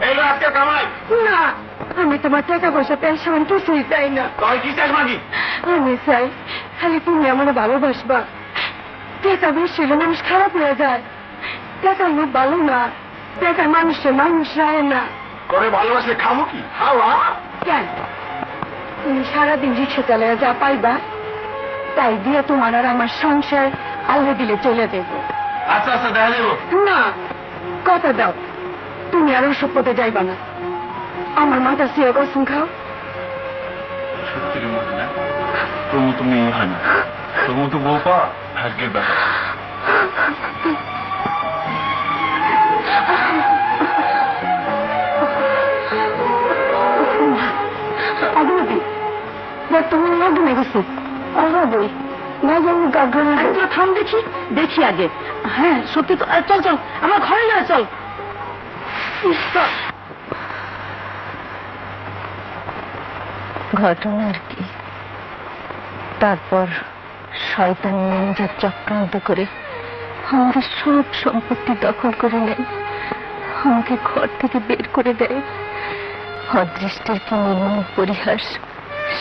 এলো আজকে কামাই। না, আমি তোমার টাকা পয়সা পেনশন কিছুই চাই না। তুই কি চাস মাগি? আমি চাই খালি তুমি আমার ভালোবাসবা। টাকা বেশি হলে মানুষ খারাপ হয়ে যায়। টাকার লোক ভালো না, টাকার মানুষের মানুষ রায় না। করে ভালোবাসলে খাবো কি? খাওয়া কেন? তুমি সারাদিন রিক্সা চালিয়ে যা পাইবা তাই দিয়ে তোমার আর আমার সংসার আল্লাহ দিলে চলে দেব। আচ্ছা আচ্ছা দেখা দেবো। না, কথা দাও তুমি আর ওসব পথে যাইবা না। আমার মাথা শুয়ে কসম খাও। সত্যি রে মনে না, তোর মতো মেয়ে হয় না। তোর মতো বউ পা ভাগ্যের ব্যাপার। অগ্রবী দেখ তুমি ঘুমে গেছো। অগ্রবী না যাবো গাগ্র থাম দেখি দেখি আগে। হ্যাঁ সত্যি তো। চল চল আমার ঘরে না চল। ঘটনার কি? তারপর শয়তান নিজের চক্রান্ত করে আমাদের সব সম্পত্তি দখল করে নেয়, আমাকে ঘর থেকে বের করে দেয়। অদৃষ্টের কি নির্মম পরিহাস,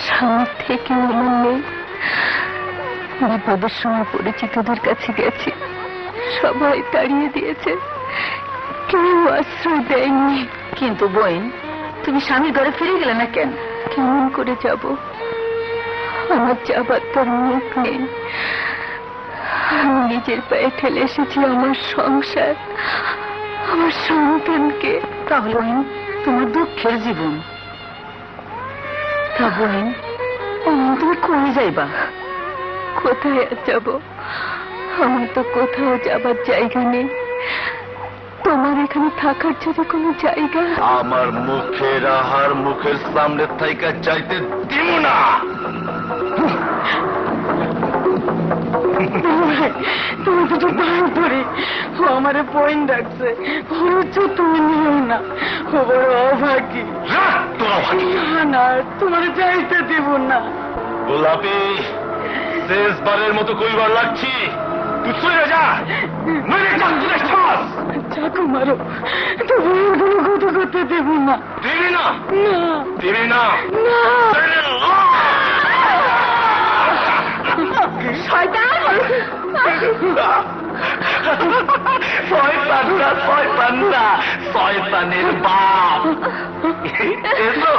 স্বামীর থেকে নির্মম নেই। বিপদের সময় পরিচিতদের কাছে গেছি, সবাই তাড়িয়ে দিয়েছে, কেউ আশ্রয় দেয়নি। কিন্তু বোন, তুমি স্বামীর ঘরে ফিরে গেলে না কেন? কেমন করে যাব? আমার যাবার তোর মুখ নেই। আমি নিজের পায়ে ঠেলে এসেছি আমার সংসার, আমার সন্তানকে। তাহলে বোন তোমার দুঃখের জীবন। তা বোন তুমি কই যাইবা? কোথায় আর যাব? আমার তো কোথাও যাবার জায়গা নেই। তোমার এখানে থাকার জন্য কোনো জায়গা? আমার মুখের আহার মুখের সামনে থাইকা যাইতে দিব না। তুমি দুটো পায়ে ধরে ও আমারে পয়েন্ট ডাকছে, তুমি নিও না, ও বড় অভাগী। না না, তোমার যাইতে দিব না। গোলাপি শেষবারের মতো কইবার লাগছি, তুই চলে যা, নইলে চাকরিটা ছাড়। চাকু মারো, তবু কোনো কথা করতে দেব না। দিবি না? না দিবি না? না। শয়তানরা শয়তানরা, শয়তানের বাপ। এসো